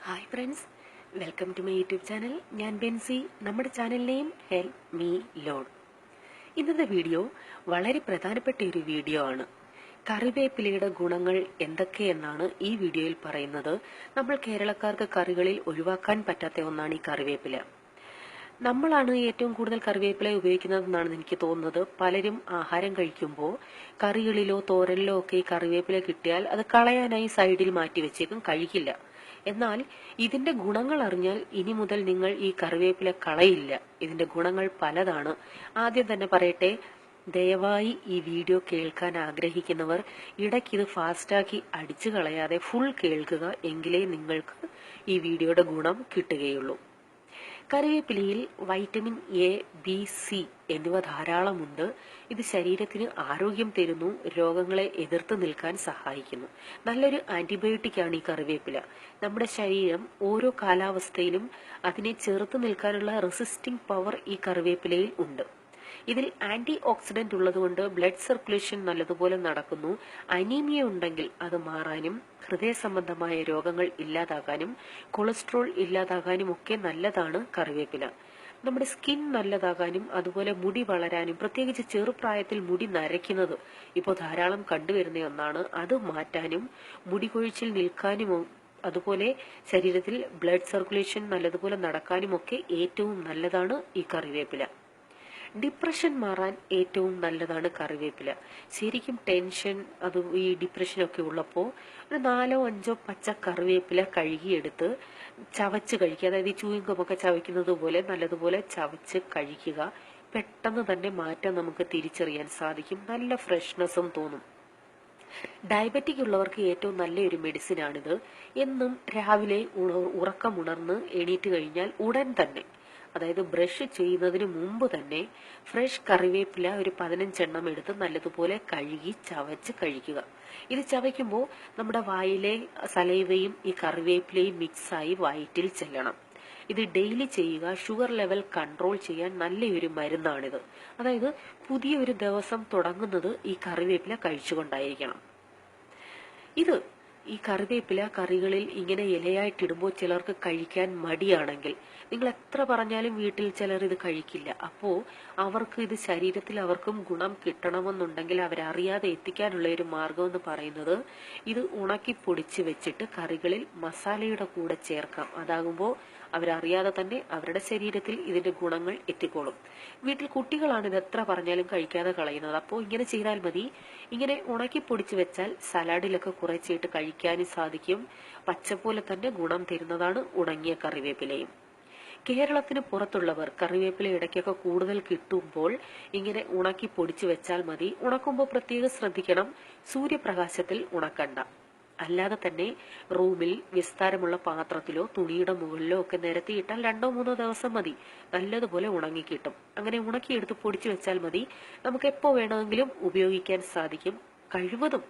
Hi friends, welcome to my YouTube channel. ഞാൻ ബെൻസി. നമ്മുടെ channel name help me loan. ഇന്നത്തെ video വളരെ പ്രധാനപ്പെട്ട ഒരു വീഡിയോ ആണ്. കറിവേപ്പിലയുടെ ഗുണങ്ങൾ എന്തൊക്കെയെന്നാണ് ഈ വീഡിയോയിൽ പറയുന്നത്. നമ്മൾ കേരളക്കാർക്ക് കറികളിൽ ഒഴിവാക്കാൻ പറ്റാത്ത ഒന്നാണ് ഈ കറിവേപ്പില. നമ്മളാണ് ഏറ്റവും കൂടുതൽ കറിവേപ്പില ഉപയോഗിക്കുന്നതെന്നാണ് എനിക്ക് തോന്നുന്നത്. പലരും ആഹാരം കഴിക്കുമ്പോൾ കറികളിലോ തോരനിലോ ഒക്കെ ഈ കറിവേപ്പില കിട്ടിയാൽ അത് കളയാനായി സൈഡിൽ മാറ്റി വെച്ചേക്കും, കഴിക്കില്ല. എന്നാൽ ഇതിന്റെ ഗുണങ്ങൾ അറിഞ്ഞാൽ ഇനി മുതൽ നിങ്ങൾ ഈ കറിവേപ്പില കളയില്ല. ഇതിന്റെ ഗുണങ്ങൾ പലതാണ്. ആദ്യം തന്നെ പറയട്ടെ, ദയവായി ഈ വീഡിയോ കേൾക്കാൻ ആഗ്രഹിക്കുന്നവർ ഇടയ്ക്കിത് ഫാസ്റ്റാക്കി അടിച്ചു കളയാതെ ഫുൾ കേൾക്കുക. എങ്കിലേ നിങ്ങൾക്ക് ഈ വീഡിയോയുടെ ഗുണം കിട്ടുകയുള്ളൂ. കറിവേപ്പിലയിൽ വൈറ്റമിൻ എ, ബി, സി എന്നിവ ധാരാളമുണ്ട്. ഇത് ശരീരത്തിന് ആരോഗ്യം തരുന്നു, രോഗങ്ങളെ എതിർത്ത് നിൽക്കാൻ സഹായിക്കുന്നു. നല്ലൊരു ആന്റിബയോട്ടിക് ആണ് ഈ കറിവേപ്പില. നമ്മുടെ ശരീരം ഓരോ കാലാവസ്ഥയിലും അതിനെ ചെറുത്ത് നിൽക്കാനുള്ള റെസിസ്റ്റിംഗ് പവർ ഈ കറിവേപ്പിലയിൽ ഉണ്ട്. ഇതിൽ ആന്റി ഓക്സിഡന്റ് ഉള്ളതുകൊണ്ട് ബ്ലഡ് സർക്കുലേഷൻ നല്ലതുപോലെ നടക്കുന്നു. അനീമിയ ഉണ്ടെങ്കിൽ അത് മാറാനും ഹൃദയ സംബന്ധമായ രോഗങ്ങൾ ഇല്ലാതാകാനും കൊളസ്ട്രോൾ ഇല്ലാതാകാനും ഒക്കെ നല്ലതാണ് കറിവേപ്പില. നമ്മുടെ സ്കിൻ നല്ലതാകാനും അതുപോലെ മുടി വളരാനും, പ്രത്യേകിച്ച് ചെറുപ്രായത്തിൽ മുടി നരയ്ക്കുന്നത് ഇപ്പോൾ ധാരാളം കണ്ടുവരുന്ന ഒന്നാണ്. അത് മാറ്റാനും മുടി കൊഴിച്ചിൽ നിൽക്കാനും അതുപോലെ ശരീരത്തിൽ ബ്ലഡ് സർക്കുലേഷൻ നല്ലതുപോലെ നടക്കാനും ഒക്കെ ഏറ്റവും നല്ലതാണ് ഈ കറിവേപ്പില. ഡിപ്രഷൻ മാറാൻ ഏറ്റവും നല്ലതാണ് കറിവേപ്പില. ശരിക്കും ടെൻഷൻ ഈ ഡിപ്രഷനൊക്കെ ഉള്ളപ്പോൾ ഒരു 4-5 പച്ച കറിവേപ്പില കഴുകിയെടുത്ത് ചവച്ച് കഴിക്കുക. അതായത് ഈ ചൂയിങ്കമൊക്കെ ചവയ്ക്കുന്നത് പോലെ നല്ലതുപോലെ ചവച്ച് കഴിക്കുക. പെട്ടെന്ന് തന്നെ മാറ്റം നമുക്ക് തിരിച്ചറിയാൻ സാധിക്കും. നല്ല ഫ്രഷ്നെസ്സും തോന്നും. ഡയബറ്റിക് ഉള്ളവർക്ക് ഏറ്റവും നല്ലൊരു മെഡിസിൻ ആണിത്. എന്നും രാവിലെ ഉറക്കമുണർന്ന് എണീറ്റ് കഴിഞ്ഞാൽ ഉടൻ തന്നെ, അതായത് ബ്രഷ് ചെയ്യുന്നതിന് മുമ്പ് തന്നെ ഫ്രഷ് കറിവേപ്പില ഒരു 15 എണ്ണം എടുത്ത് നല്ലതുപോലെ കഴുകി ചവച്ച് കഴിക്കുക. ഇത് ചവയ്ക്കുമ്പോൾ നമ്മുടെ വായിലെ സലൈവയും ഈ കറിവേപ്പിലയും മിക്സായി വയറ്റിൽ ചെല്ലണം. ഇത് ഡെയിലി ചെയ്യുക. ഷുഗർ ലെവൽ കൺട്രോൾ ചെയ്യാൻ നല്ലൊരു മരുന്നാണിത്. അതായത് പുതിയൊരു ദിവസം തുടങ്ങുന്നത് ഈ കറിവേപ്പില കഴിച്ചുകൊണ്ടായിരിക്കണം. ഈ കറിവേപ്പില കറികളിൽ ഇങ്ങനെ ഇലയായിട്ടിടുമ്പോൾ ചിലർക്ക് കഴിക്കാൻ മടിയാണെങ്കിൽ, നിങ്ങൾ എത്ര പറഞ്ഞാലും വീട്ടിൽ ചിലർ ഇത് കഴിക്കില്ല. അപ്പോ അവർക്ക് ഇത് ശരീരത്തിൽ അവർക്കും ഗുണം കിട്ടണമെന്നുണ്ടെങ്കിൽ അവരറിയാതെ എത്തിക്കാനുള്ള ഒരു മാർഗം എന്ന് പറയുന്നത് ഇത് ഉണക്കി പൊടിച്ച് വെച്ചിട്ട് കറികളിൽ മസാലയുടെ കൂടെ ചേർക്കാം. അതാകുമ്പോൾ അവരറിയാതെ തന്നെ അവരുടെ ശരീരത്തിൽ ഇതിന്റെ ഗുണങ്ങൾ എത്തിക്കോളും. വീട്ടിൽ കുട്ടികളാണ് ഇത് എത്ര പറഞ്ഞാലും കഴിക്കാതെ കളയുന്നത്. അപ്പോൾ ഇങ്ങനെ ചെയ്താൽ മതി. ഇങ്ങനെ ഉണക്കി പൊടിച്ച് വെച്ചാൽ സലാഡിലൊക്കെ കുറച്ചിട്ട് കഴിക്കാനും സാധിക്കും. പച്ചപോലെ തന്നെ ഗുണം തരുന്നതാണ് ഉണങ്ങിയ കറിവേപ്പിലയും. കേരളത്തിന് പുറത്തുള്ളവർ കറിവേപ്പില ഇടയ്ക്കൊക്കെ കൂടുതൽ കിട്ടുമ്പോൾ ഇങ്ങനെ ഉണക്കി പൊടിച്ചു വെച്ചാൽ മതി. ഉണക്കുമ്പോൾ പ്രത്യേകം ശ്രദ്ധിക്കണം, സൂര്യപ്രകാശത്തിൽ ഉണക്കണ്ട. അല്ലാതെ തന്നെ റൂമിൽ വിസ്താരമുള്ള പാത്രത്തിലോ തുണിയുടെ മുകളിലോ ഒക്കെ നിരത്തിയിട്ടാൽ 2-3 ദിവസം മതി. നല്ലതുപോലെ ഉണങ്ങിക്കിട്ടും. അങ്ങനെ ഉണക്കിയെടുത്ത് പൊടിച്ചു വെച്ചാൽ മതി. നമുക്ക് എപ്പോ വേണമെങ്കിലും ഉപയോഗിക്കാൻ സാധിക്കും. കഴിവതും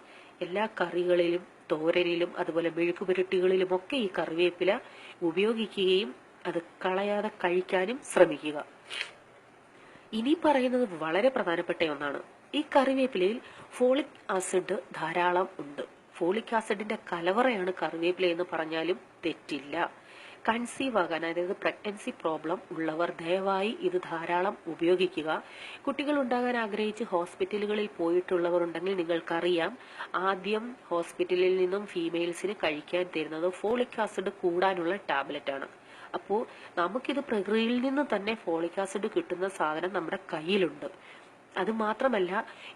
എല്ലാ കറികളിലും തോരനിലും അതുപോലെ മെഴുക്കുപുരട്ടികളിലും ഒക്കെ ഈ കറിവേപ്പില ഉപയോഗിക്കുകയും അത് കളയാതെ കഴിക്കാനും ശ്രമിക്കുക. ഇനി പറയുന്നത് വളരെ പ്രധാനപ്പെട്ട ഒന്നാണ്. ഈ കറിവേപ്പിലയിൽ ഫോളിക് ആസിഡ് ധാരാളം ഉണ്ട്. ഫോളിക് ആസിഡിന്റെ കലവറയാണ് കറിവേപ്പില എന്ന് പറഞ്ഞാലും തെറ്റില്ല. കൺസീവ് ആകാൻ, അതായത് പ്രഗ്നൻസി പ്രോബ്ലം ഉള്ളവർ ദയവായി ഇത് ധാരാളം ഉപയോഗിക്കുക. കുട്ടികൾ ഉണ്ടാകാൻ ആഗ്രഹിച്ച് ഹോസ്പിറ്റലുകളിൽ പോയിട്ടുള്ളവർ ഉണ്ടെങ്കിൽ നിങ്ങൾക്കറിയാം, ആദ്യം ഹോസ്പിറ്റലിൽ നിന്നും ഫീമെയിൽസിന് കഴിക്കാൻ തരുന്നത് ഫോളിക് ആസിഡ് കൂടാനുള്ള ടാബ്ലറ്റ് ആണ്. അപ്പോൾ നമുക്കിത് പ്രകൃതിയിൽ നിന്ന് തന്നെ ഫോളിക് ആസിഡ് കിട്ടുന്ന സാധനം നമ്മുടെ കയ്യിലുണ്ട്. അത് മാത്രമല്ല,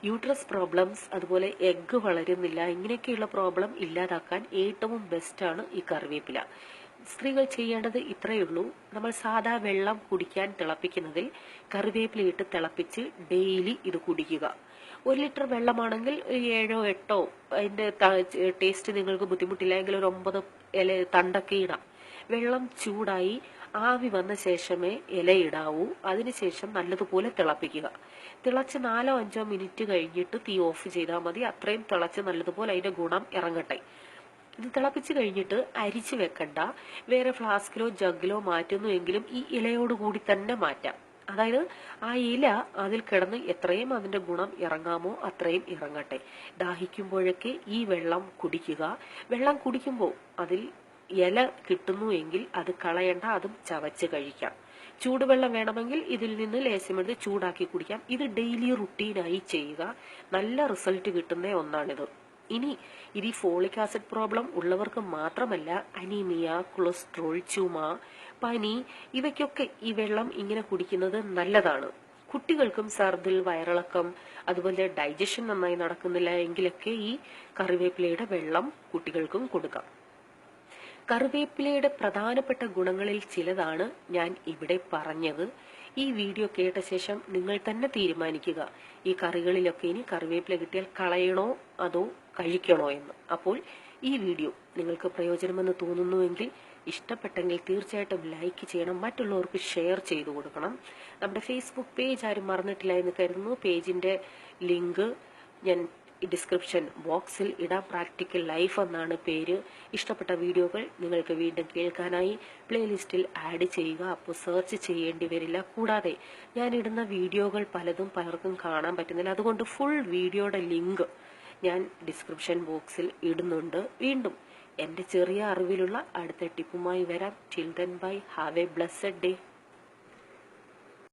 യൂട്രസ് പ്രോബ്ലംസ്, അതുപോലെ എഗ്ഗ് വളരുന്നില്ല, ഇങ്ങനെയൊക്കെയുള്ള പ്രോബ്ലം ഇല്ലാതാക്കാൻ ഏറ്റവും ബെസ്റ്റാണ് ഈ കറിവേപ്പില. സ്ത്രീകൾ ചെയ്യേണ്ടത് ഇത്രയേ ഉള്ളൂ. നമ്മൾ സാധാ വെള്ളം കുടിക്കാൻ തിളപ്പിക്കുന്നതിൽ കറിവേപ്പില ഇട്ട് തിളപ്പിച്ച് ഡെയിലി ഇത് കുടിക്കുക. 1 ലിറ്റർ വെള്ളമാണെങ്കിൽ 7-8, അതിന്റെ ടേസ്റ്റ് നിങ്ങൾക്ക് ബുദ്ധിമുട്ടില്ലെങ്കിൽ ഒരു 9 തണ്ടൊക്കെ ഇടാം. വെള്ളം ചൂടായി ആവി വന്ന ശേഷമേ ഇലയിടാവൂ. അതിനുശേഷം നല്ലതുപോലെ തിളപ്പിക്കുക. തിളച്ച് 4-5 മിനിറ്റ് കഴിഞ്ഞിട്ട് തീ ഓഫ് ചെയ്താൽ മതി. അത്രയും തിളച്ച് നല്ലതുപോലെ അതിന്റെ ഗുണം ഇറങ്ങട്ടെ. ഇത് തിളപ്പിച്ച് കഴിഞ്ഞിട്ട് അരിച്ചു വെക്കണ്ട. വേറെ ഫ്ലാസ്കിലോ ജഗ്ഗിലോ മാറ്റുന്നുവെങ്കിലും ഈ ഇലയോടുകൂടി തന്നെ മാറ്റാം. അതായത് ആ ഇല അതിൽ കിടന്ന് എത്രയും അതിന്റെ ഗുണം ഇറങ്ങാമോ അത്രയും ഇറങ്ങട്ടെ. ദാഹിക്കുമ്പോഴൊക്കെ ഈ വെള്ളം കുടിക്കുക. വെള്ളം കുടിക്കുമ്പോൾ അതിൽ ഇല കിട്ടുന്നു എങ്കിൽ അത് കളയണ്ട, അതും ചവച്ച് കഴിക്കാം. ചൂടുവെള്ളം വേണമെങ്കിൽ ഇതിൽ നിന്ന് ലേശമെടുത്ത് ചൂടാക്കി കുടിക്കാം. ഇത് ഡെയിലി റുട്ടീനായി ചെയ്യുക. നല്ല റിസൾട്ട് കിട്ടുന്ന ഒന്നാണിത്. ഇനി ഇത് ഫോളിക് ആസിഡ് പ്രോബ്ലം ഉള്ളവർക്ക് മാത്രമല്ല, അനീമിയ, കൊളസ്ട്രോൾ, ചുമ, പനി ഇവയ്ക്കൊക്കെ ഈ വെള്ളം ഇങ്ങനെ കുടിക്കുന്നത് നല്ലതാണ്. കുട്ടികൾക്കും ഛർദിൽ, വയറിളക്കം, അതുപോലെ ഡൈജഷൻ നന്നായി നടക്കുന്നില്ല എങ്കിലൊക്കെ ഈ കറിവേപ്പിലയുടെ വെള്ളം കുട്ടികൾക്കും കൊടുക്കാം. കറിവേപ്പിലയുടെ പ്രധാനപ്പെട്ട ഗുണങ്ങളിൽ ചിലതാണ് ഞാൻ ഇവിടെ പറഞ്ഞത്. ഈ വീഡിയോ കേട്ട ശേഷം നിങ്ങൾ തന്നെ തീരുമാനിക്കുക, ഈ കറികളിലൊക്കെ ഇനി കറിവേപ്പില കിട്ടിയാൽ കളയണോ അതോ കഴിക്കണോ എന്ന്. അപ്പോൾ ഈ വീഡിയോ നിങ്ങൾക്ക് പ്രയോജനമെന്ന് തോന്നുന്നുവെങ്കിൽ, ഇഷ്ടപ്പെട്ടെങ്കിൽ തീർച്ചയായിട്ടും ലൈക്ക് ചെയ്യണം, മറ്റുള്ളവർക്ക് ഷെയർ ചെയ്തു കൊടുക്കണം. നമ്മുടെ ഫേസ്ബുക്ക് പേജ് ആരും മറന്നിട്ടില്ല എന്ന് കരുതുന്നു. പേജിന്റെ ലിങ്ക് ഞാൻ ഡിസ്ക്രിപ്ഷൻ ബോക്സിൽ ഇടാം. പ്രാക്ടിക്കൽ ലൈഫ് എന്നാണ് പേര്. ഇഷ്ടപ്പെട്ട വീഡിയോകൾ നിങ്ങൾക്ക് വീണ്ടും കേൾക്കാനായി പ്ലേലിസ്റ്റിൽ ആഡ് ചെയ്യുക. അപ്പോൾ സെർച്ച് ചെയ്യേണ്ടി വരില്ല. കൂടാതെ ഞാൻ ഇടുന്ന വീഡിയോകൾ പലർക്കും കാണാൻ പറ്റുന്നില്ല. അതുകൊണ്ട് ഫുൾ വീഡിയോയുടെ ലിങ്ക് ഞാൻ ഡിസ്ക്രിപ്ഷൻ ബോക്സിൽ ഇടുന്നുണ്ട്. വീണ്ടും എന്റെ ചെറിയ അറിവിലുള്ള അടുത്ത ടിപ്പുമായി വരാം. Till then bye, have A blessed day.